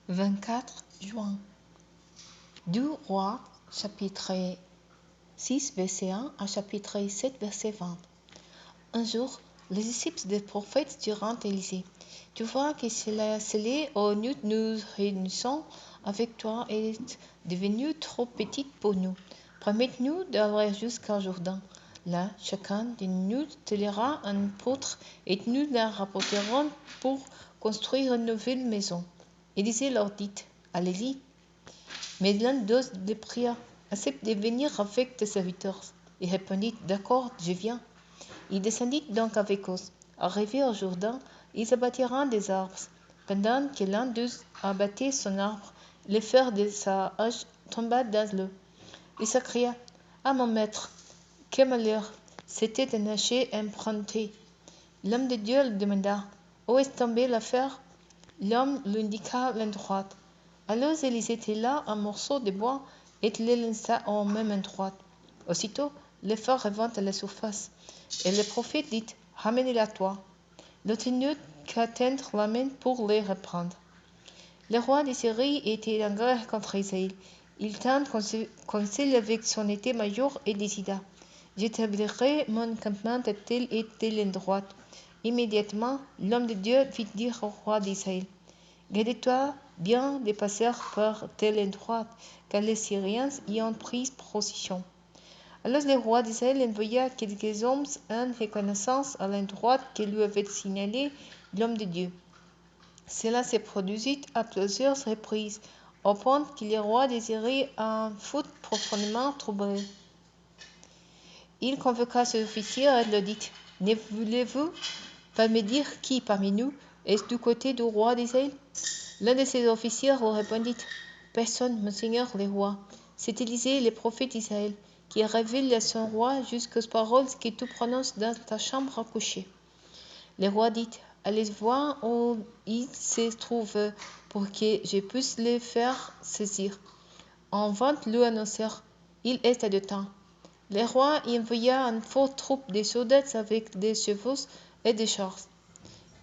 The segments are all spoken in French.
24 juin. 2 Rois, chapitre 6, verset 1 à chapitre 7, verset 20. Un jour, les disciples des prophètes dirent à Élisée, « Tu vois que cela scellé où nous réunissons avec toi est devenu trop petite pour nous. Permette-nous d'aller jusqu'à Jourdain. Là, chacun de nous tellera un poutre et nous la rapporterons pour construire une nouvelle maison. » Élisée leur dit, « Allez-y. » Mais l'un d'eux les pria, « Accepte de venir avec tes serviteurs. » Il répondit, « D'accord, je viens. » Il descendit donc avec eux. Arrivés au Jourdain, ils abattirent des arbres. Pendant que l'un d'eux abattait son arbre, le fer de sa hache tomba dans l'eau. Il s'écria, « Ah, mon maître, quel malheur! C'était un hache emprunté. » L'homme de Dieu lui demanda, « Où est tombé le fer ?» L'homme lui indiqua l'endroit. Alors Élisée tela un morceau de bois et le lança au même endroit. Aussitôt, le fer revint à la surface, et le prophète dit, « Ramenez-le à toi. » L'autre n'eut qu'à tendre la main pour le reprendre. Le roi de Syrie était en guerre contre Israël. Il tint conseil avec son état-major et décida, « J'établirai mon campement à tel et tel endroit. » Immédiatement, l'homme de Dieu fit dire au roi d'Israël, « Garde-toi bien de passer par tel endroit, car les Syriens y ont pris position. » Alors le roi d'Israël envoya quelques hommes en reconnaissance à l'endroit que lui avait signalé l'homme de Dieu. Cela se produisit à plusieurs reprises, au point que le roi de Syrie en fut profondément troublé. Il convoqua ses officiers et leur dit, « Ne voulez-vous pas me dire qui parmi nous est du côté du roi d'Israël ?» L'un de ses officiers lui répondit, « Personne, mon seigneur le roi. C'est Élisée, le prophète d'Israël, qui révèle à son roi jusqu'aux paroles que tu prononces dans ta chambre à coucher. » Le roi dit, « Allez voir où il se trouve pour que je puisse le faire saisir. » On vint lui annoncer, « Il est à deux temps. » Le roi y envoya une forte troupe de soldats avec des chevaux et des chars.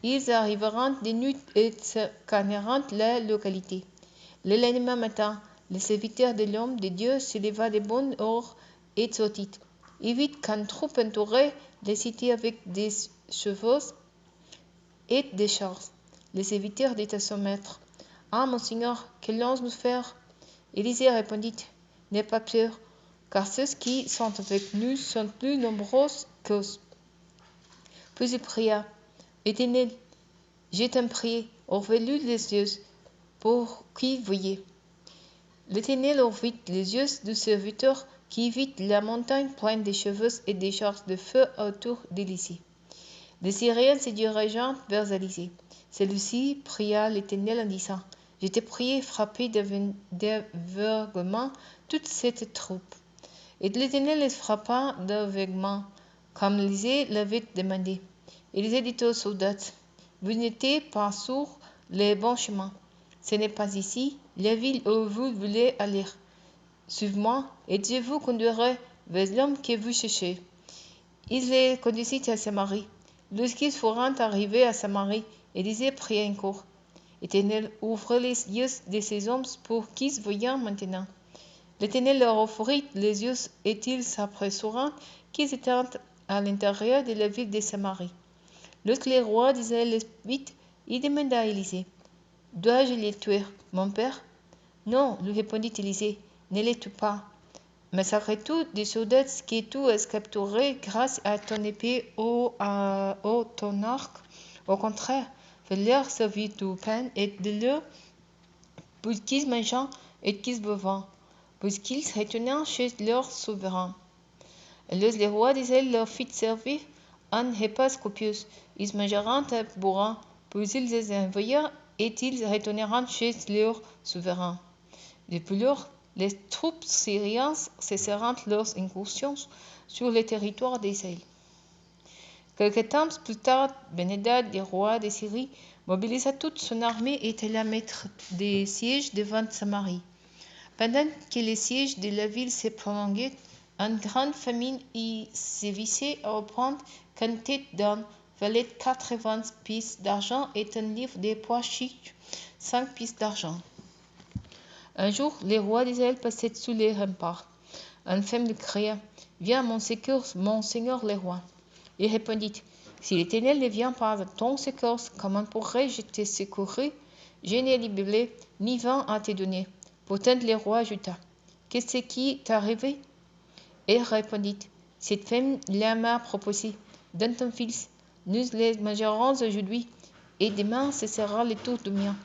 Ils arriveront de nuit et scannèrent la localité. Le lendemain matin, le serviteur de l'homme de Dieu se leva de bonne heure et sortit. Il vit qu'une troupe entourait la cité avec des chevaux et des chars. Le serviteur dit à son maître, « Ah, mon seigneur, qu'allons nous faire ?» Élisée répondit, « N'aie pas peur, car ceux qui sont avec nous sont plus nombreux qu'eux. » Puis il pria, « Éternel, je t'en prie, ouvre-lui les yeux pour qu'il voie. » L'Éternel ouvrit les yeux du serviteur qui vit la montagne pleine de chevaux et de chars de feu autour d'Élisée. Les Syriens se dirigèrent vers Élisée. Celui-ci pria l'Éternel en disant, « Je te prie, frappez d'aveuglement toute cette troupe. » Et l'Éternel les frappa d'aveuglement, comme Élisée l'avait demandé. Élisée dit aux soldats, « Vous n'êtes pas sur le bon chemin. Ce n'est pas ici, la ville où vous voulez aller. Suivez-moi, et je vous conduirai vers l'homme que vous cherchez. » Il les conduisit à Samarie. Lorsqu'ils furent arrivés à Samarie, Élisée pria encore, « Éternel, ouvre les yeux de ces hommes pour qu'ils voient maintenant. » L'Éternel leur offrit les yeux et ils s'aperçurent qu'ils étaient à l'intérieur de la ville de Samarie. Lorsque le roi d'Israël les vit, il demanda à Élisée, « Dois-je les tuer, mon père ?» Non, lui répondit Élisée, ne les tue pas. Massacre-tu des soldats que tu as capturés grâce à ton épée ou ton arc? Au contraire, fais-leur servir du pain et de l'eau, puisqu'ils mangent et qu'ils boivent, puisqu'ils retournent chez leur souverain. Alors le roi d'Israël leur fit servir un repas copieux. Ils mangeront et boiront, puis ils les envoyèrent et ils retournèrent chez leur souverain. Depuis lors, les troupes syriennes cessèrent leurs incursions sur le territoire d'Israël. Quelque temps plus tard, Ben-Hadad, le roi de Syrie, mobilisa toute son armée et alla mettre des sièges devant Samarie. Pendant que les sièges de la ville se prolongaient, une grande famine y sévissait au point qu'une tête d'âne valait 80 pièces d'argent et un livre de pois chiches 5 pièces d'argent. Un jour, les rois d'Israël passaient sous les remparts. Une femme lui cria, « Viens à mon secours, mon seigneur le roi. » Il répondit, « Si l'Éternel ne vient pas à ton secours, comment pourrais-je te secourir? Je n'ai ni blé, ni vin à te donner. » Pourtant le roi ajouta, « Qu'est-ce qui t'est arrivé? » Elle répondit, « Cette femme m'a proposé, donne ton fils, nous les mangerons aujourd'hui, et demain ce sera le tour du mien.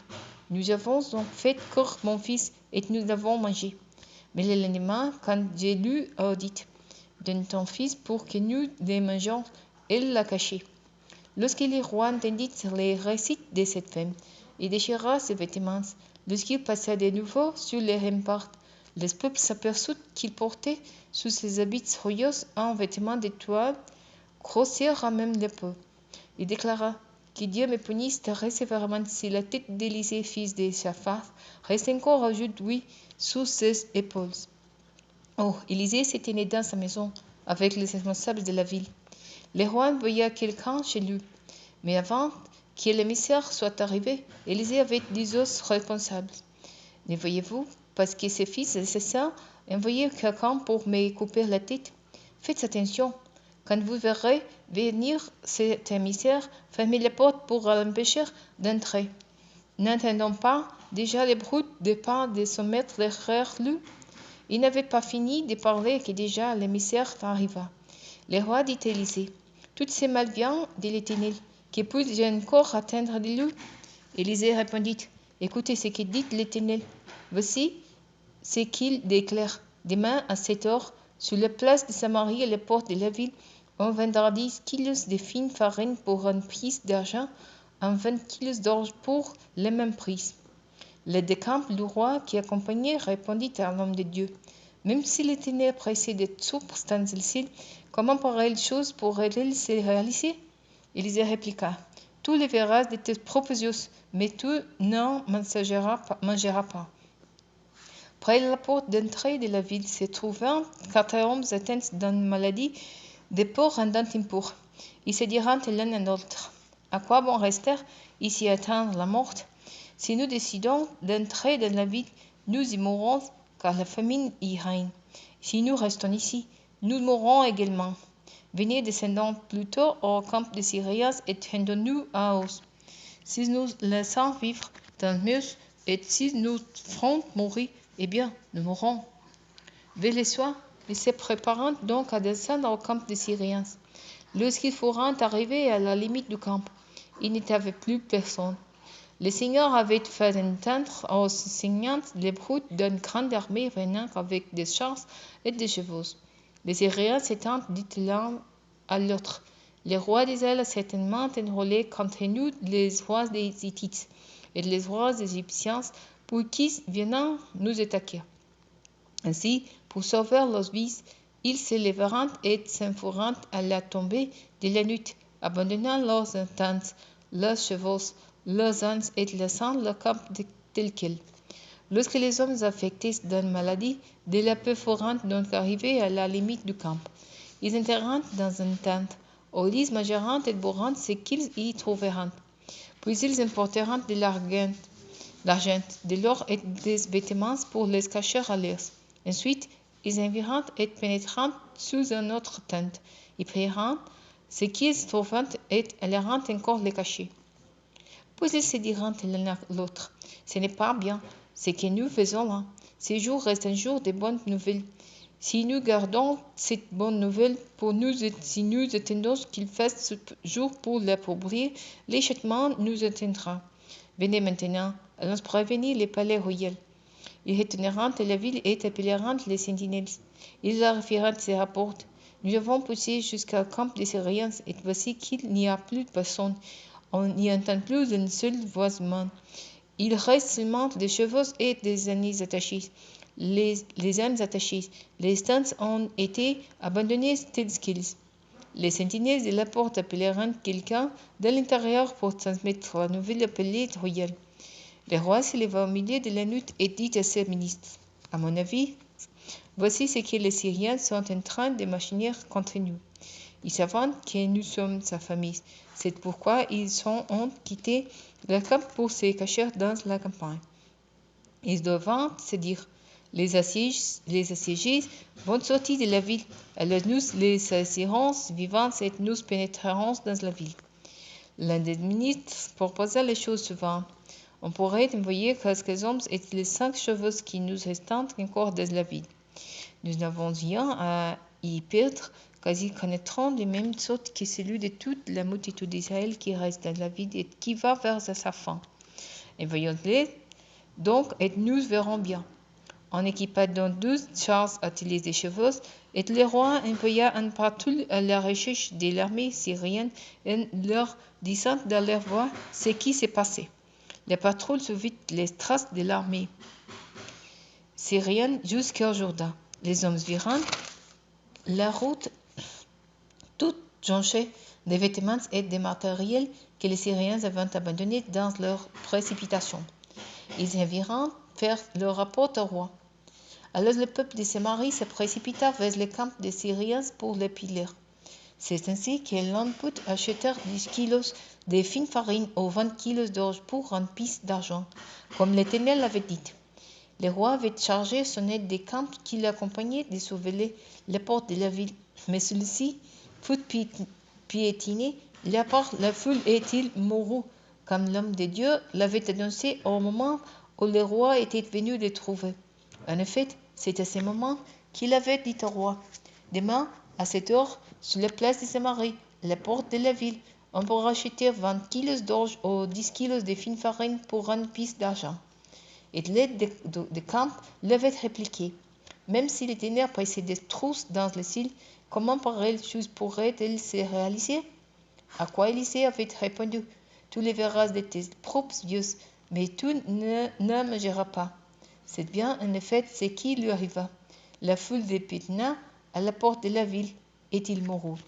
Nous avons donc fait cuire mon fils, et nous l'avons mangé. Mais le lendemain, quand je lui ai dit, donne ton fils pour que nous les mangions, elle l'a caché. » Lorsque le roi entendit les récits de cette femme, il déchira ses vêtements. Lorsqu'il passa de nouveau sur les remparts, le peuple s'aperçut qu'il portait sous ses habits royaux un vêtement de toile, grossière à même l'épaule. Il déclara, que Dieu me punisse très sévèrement si la tête d'Élisée, fils de Shaphat, reste encore aujourd'hui sous ses épaules. Oh, Élisée s'était né dans sa maison avec les responsables de la ville. Le roi envoya quelqu'un chez lui. Mais avant que l'émissaire soit arrivé, Élisée avait dit aux responsables, « Ne voyez-vous, parce que ses fils assassins envoyaient quelqu'un pour me couper la tête? Faites attention. Quand vous verrez venir cet émissaire, fermez la porte pour l'empêcher d'entrer. » N'entendant pas déjà le bruit des pas de son maître derrière lui, il n'avait pas fini de parler que déjà l'émissaire arriva. Le roi dit à Élisée, « Tout ce mal vient de l'Éternel. Que puis-je encore attendre de lui? » Élisée répondit, « Écoutez ce que dit l'Éternel. Voici ce qu'il déclare. Demain à 7 heures, sur la place de Samarie à la porte de la ville, on vendra 10 kilos de fine farine pour un prix d'argent, et 20 kilos d'orge pour le même prix. » Le décampe du roi qui accompagnait répondit à l'homme de Dieu, « Même si l'Éternel pressait de sources dans celle-ci, comment pareille chose pourrait-elle se réaliser? » Élisée répliqua, « Tu le verras de tes propres yeux, mais tu n'en mangeras pas. » Près de la porte d'entrée de la ville se trouvaient 4 hommes atteints d'une maladie de porc en impur. Ils se dirent l'un à l'autre, « À quoi bon rester ici à attendre la mort? Si nous décidons d'entrer dans la ville, nous y mourrons, car la famine y règne. Si nous restons ici, nous mourrons également. Venez, descendons plutôt au camp des Syriens et rendons-nous à eux. Si nous laissons vivre, tant mieux, et si nous ferons mourir, eh bien, nous mourrons. » Vers le soir, ils se préparant donc à descendre au camp des Syriens. Lorsqu'ils furent arrivés à la limite du camp, il n'y avait plus personne. Le Seigneur avait fait entendre aux Syriens le bruit d'une grande armée venant avec des chars et des chevaux. Les Syriens s'étant dit l'un à l'autre, « Le roi d'Israël a certainement enrôlé contre nous les rois des Hittites et les rois des Égyptiens pour qu'ils viennent nous attaquer. » Ainsi, pour sauver leurs vies, ils se lèveront et s'enfuiront à la tombée de la nuit, abandonnant leurs tentes, leurs chevaux, leurs ânes et laissant le camp tel quel. Lorsque les hommes affectés d'une maladie de la peur furent donc arrivés à la limite du camp, ils entrèrent dans une tente, où ils mangeront et boiront ce qu'ils y trouveront. Puis ils emporteront de l'argent, de l'or et des vêtements pour les cacher à l'air. Ensuite, ils envirent et pénétrèrent sous une autre tente. Ils prirent ce qu'ils trouvèrent et allèrent encore les cacher. Puis ils se dirent l'un à l'autre, « Ce n'est pas bien ce que nous faisons là. Ce jour reste un jour de bonnes nouvelles. Si nous gardons cette bonne nouvelle pour nous et si nous attendons qu'il fasse ce jour pour l'appauvrir, le châtiment nous atteindra. Venez maintenant, allons prévenir le palais royal. » Ils retournèrent à la ville et appelèrent les sentinelles. Ils leur firent ces rapports. « Nous avons poussé jusqu'au camp des Syriens et voici qu'il n'y a plus de personne. On n'y entend plus une seule voix humaine. Il reste seulement des chevaux et des ânes attachés. Les ânes attachés. Les tentes ont été abandonnées telles quelles. » Les sentinelles de la porte appelèrent quelqu'un de l'intérieur pour transmettre la nouvelle appelée royale. Le roi se leva au milieu de la nuit et dit à ses ministres, « À mon avis, voici ce que les Syriens sont en train de machiner contre nous. Ils savent que nous sommes sa famille. C'est pourquoi ils ont quitté le camp pour se cacher dans la campagne. Ils doivent se dire, les assiégés vont sortir de la ville. Alors nous les saisirons vivants et nous pénétrerons dans la ville. L'un des ministres proposa les choses suivantes. On pourrait envoyer quelques hommes et les 5 chevaux qui nous restent encore dans la ville. Nous n'avons rien à y perdre, car ils connaîtront les mêmes sortes que celui de toute la multitude d'Israël qui reste dans la ville et qui va vers sa fin. Envoyons-les donc et nous verrons bien. On équipa donc 12 chars attelés de chevaux, et le roi envoya une patrouille à la recherche de l'armée syrienne et leur disant d'aller voir ce qui s'est passé. La patrouille suivit les traces de l'armée syrienne jusqu'au Jourdain. Les hommes virent la route toute jonchée de vêtements et de matériel que les Syriens avaient abandonnés dans leur précipitation. Ils envirent faire leur rapport au roi. Alors le peuple de Samarie se précipita vers le camp des Syriens pour les piller. C'est ainsi que l'on put acheter 10 kilos de fine farine ou 20 kilos d'orge pour une pièce d'argent, comme l'Éternel l'avait dit. Le roi avait chargé son aide de camp qui l'accompagnait de surveiller les portes de la ville, mais celui-ci fut piétiné par la foule et il mourut, comme l'homme de Dieu l'avait annoncé au moment où le roi était venu le trouver. En effet, c'est à ce moment qu'il avait dit au roi, « Demain, à cette heure, sur la place de Samarie, la porte de la ville, on pourra acheter 20 kilos d'orge ou 10 kilos de fine farine pour une pièce d'argent. » Et l'aide de camp l'avait répliqué, « Même si l'Éternel pressait des trousses dans le ciel, comment pareille chose pourrait-elle se réaliser ?» À quoi Élisée avait répondu, « Tu les verras de tes propres yeux, mais tu ne mangeras pas. » C'est bien en effet ce qui lui arriva. La foule dépétina à la porte de la ville, et il mourut.